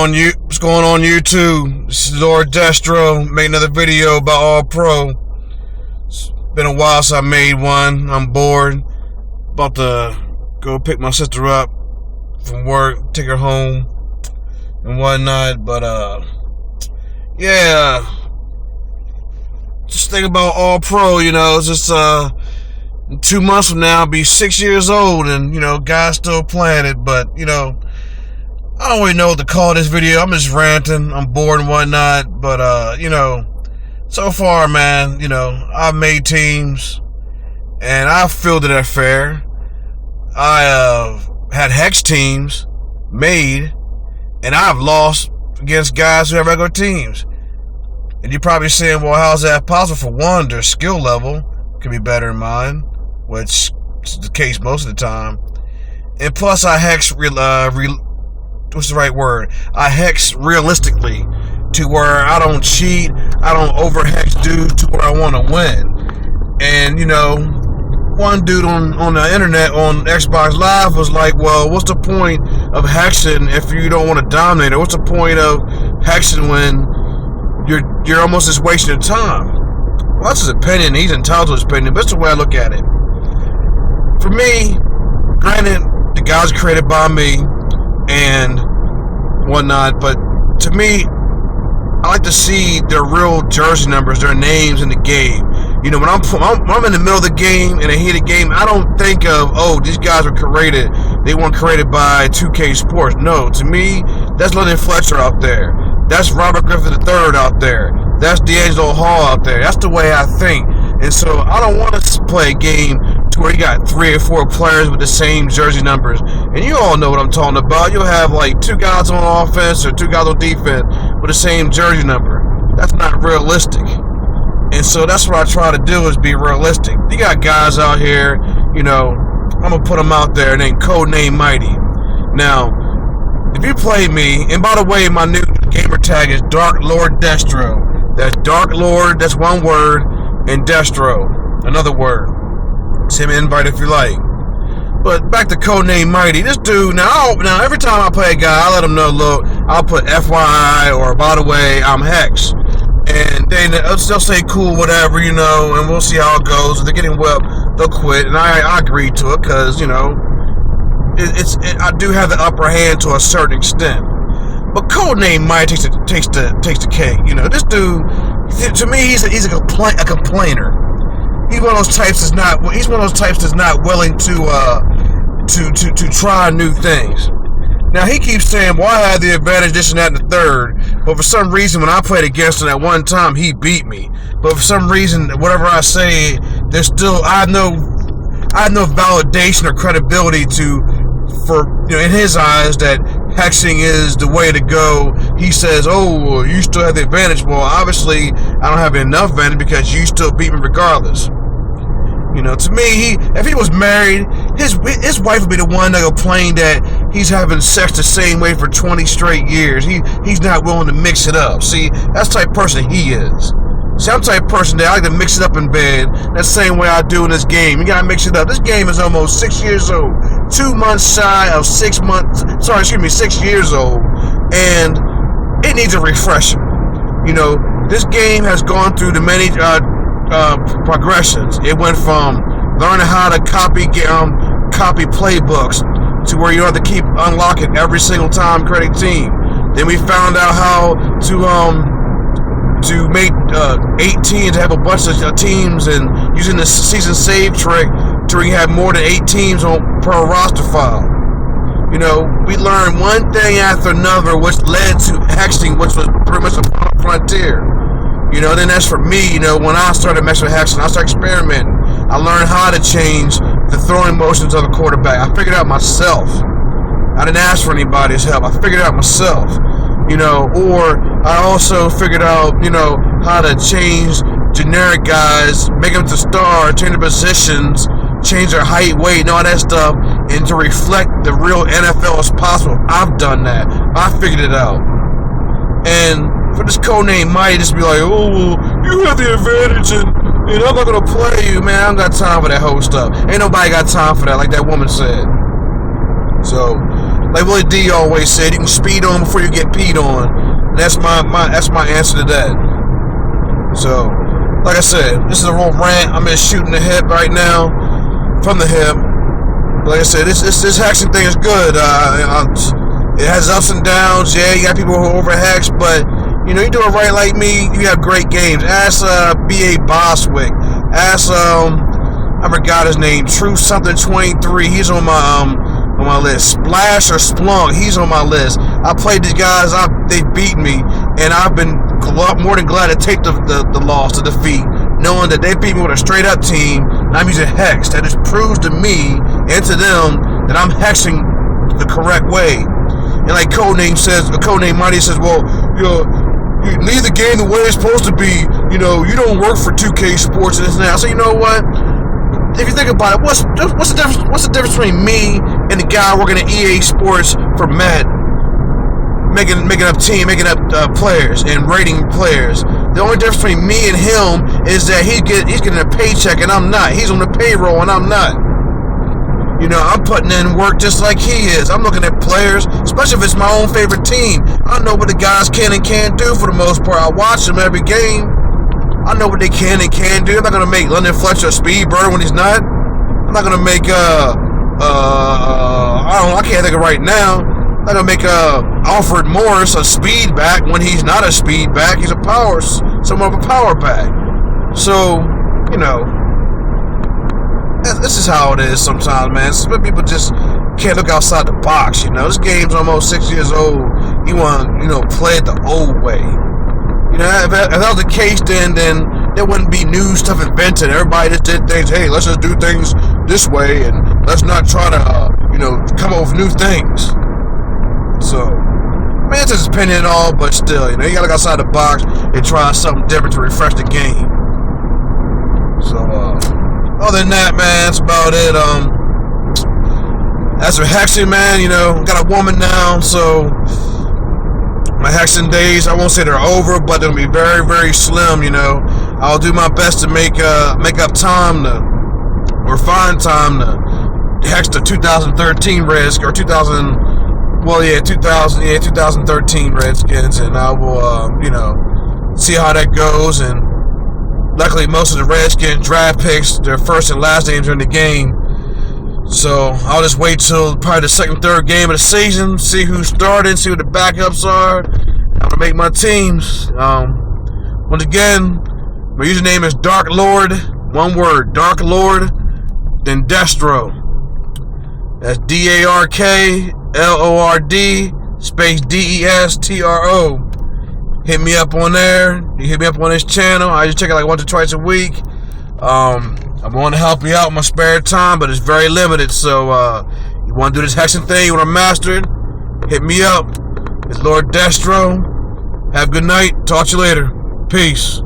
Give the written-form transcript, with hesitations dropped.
What's going on YouTube? This is Lord Destro. Made another video about All Pro. It's been a while since I made one. I'm bored. About to go pick my sister up from work, take her home and whatnot. But yeah. Just think about All Pro, it's just in 2 months from now I'll be 6 years old and guys still playing it, but I don't really know what to call this video. I'm just ranting. I'm bored and whatnot. But, so far, man, I've made teams and I've fielded it fair. I had Hex teams made and I've lost against guys who have regular teams. And you're probably saying, well, how's that possible? For one, their skill level could be better than mine, which is the case most of the time. And plus, I Hex what's the right word? I Hex realistically to where I don't cheat, I don't over-hex dude to where I want to win. And, one dude on the internet on Xbox Live was like, well, what's the point of hexing if you don't want to dominate? Or what's the point of hexing when you're almost just wasting your time? Well, that's his opinion. He's entitled to his opinion, but that's the way I look at it. For me, granted, the guys created by me and whatnot, but to me, I like to see their real jersey numbers, their names in the game. When I'm in the middle of the game and I hear the game, I don't think of, oh, these guys were created. They weren't created by 2K Sports. No, to me, that's London Fletcher out there. That's Robert Griffin III out there. That's D'Angelo Hall out there. That's the way I think. And so I don't want to play a game to where you got 3 or 4 players with the same jersey numbers. And you all know what I'm talking about. You'll have like 2 guys on offense or 2 guys on defense with the same jersey number. That's not realistic. And so that's what I try to do, is be realistic. You got guys out here, I'm going to put them out there named Codename Mighty. Now, if you play me, and by the way, my new gamer tag is Dark Lord Destro. That's Dark Lord, that's one word, and Destro, another word. Send me an invite if you like. But back to Codename Mighty. This dude, now every time I play a guy, I let him know, look, I'll put FYI, or by the way, I'm Hex. And they'll say cool, whatever, and we'll see how it goes. If they're getting whipped, they'll quit. And I agree to it because, I do have the upper hand to a certain extent. But Codename Mighty takes the cake. This dude, to me, he's a complainer. He's one of those types that's not willing to try new things. Now he keeps saying, well, I had the advantage, this and that, and the third. But for some reason, when I played against him at one time, he beat me. But for some reason, whatever I say, there's still I have no validation or credibility in his eyes that hexing is the way to go. He says, oh, you still have the advantage. Well, obviously, I don't have enough advantage because you still beat me regardless. To me, if he was married, his wife would be the one that complained that he's having sex the same way for 20 straight years. He's not willing to mix it up. See, that's the type of person he is. See, I'm the type of person that I like to mix it up in bed. That's the same way I do in this game. You gotta mix it up. This game is almost 6 years old. 2 months shy of 6 months. 6 years old. And it needs a refresher. This game has gone through the many progressions. It went from learning how to copy playbooks to where you have to keep unlocking every single time creating team. Then we found out how to make 8 teams, have a bunch of teams, and using the season save trick to where you have more than 8 teams per roster file. We learned one thing after another, which led to hexing, which was pretty much a frontier. Then that's for me, when I started messing with hexing, I started experimenting. I learned how to change the throwing motions of the quarterback. I figured it out myself. I didn't ask for anybody's help. I figured it out myself. Or I also figured out, how to change generic guys, make them to star, change their positions, change their height, weight, and all that stuff, and to reflect the real NFL as possible. I've done that. I figured it out. And for this Codename Mighty, just be like, oh, you have the advantage, and I'm not gonna play you, man. I don't got time for that whole stuff. Ain't nobody got time for that, like that woman said. So Like Willie D always said, you can speed on before you get peed on. And that's my answer to that. So, like I said, this is a real rant. I'm just shooting the hip right now, from the hip. Like I said, this hexing thing is good. It has ups and downs. Yeah, you got people who are over hex, but you know, you do it right like me, you have great games. Ask B.A. Boswick. Ask I forgot his name, True something 23. He's on my list. Splash or Splunk, he's on my list. I played these guys, they beat me, and I've been more than glad to take the loss, the defeat, knowing that they beat me with a straight up team, and I'm using hex. That just proves to me and to them that I'm hexing the correct way. And like Codename Mighty says, well, you leave the game the way it's supposed to be. You know, you don't work for 2K Sports and this and that. So you know what? If you think about it, what's the difference? What's the difference between me and the guy working at EA Sports for Matt, making up players and rating players? The only difference between me and him is that he's getting a paycheck and I'm not. He's on the payroll and I'm not. You know, I'm putting in work just like he is. I'm looking at players, especially if it's my own favorite team. I know what the guys can and can't do for the most part. I watch them every game. I know what they can and can't do. I'm not going to make London Fletcher a speed burner when he's not. I'm not going to make, I can't think of right now. I'm not going to make Alfred Morris a speed back when he's not a speed back. He's somewhat of a power back. So, you know, this is how it is sometimes, man. Some people just can't look outside the box, you know. This game's almost 6 years old. You want to, you know, play it the old way. You know, if that was the case, then there wouldn't be new stuff invented. Everybody just did things, hey, let's just do things this way, and let's not try to, you know, come up with new things. So, man, it's just opinion and all, but still, you know, you gotta look outside the box and try something different to refresh the game. So, other than that, man, that's about it. As for hexing, man, you know, got a woman now, so my hexing days, I won't say they're over, but they'll be very, very slim, you know. I'll do my best to make up time or find time to hex the 2013 Redskins, or 2013 Redskins, and I will, you know, see how that goes. And luckily, most of the Redskins draft picks, their first and last names are in the game. So I'll just wait till probably the second, third game of the season, see who's starting, see what the backups are. I'm gonna make my teams. Once again, my username is Dark Lord. One word, Dark Lord, then Destro. That's DARKLORD space DESTRO. Hit me up on there. You hit me up on this channel. I just check it like once or twice a week. I'm going to help you out in my spare time, but it's very limited. So, you want to do this hexing thing, you want to master it, hit me up. It's Lord Destro. Have a good night. Talk to you later. Peace.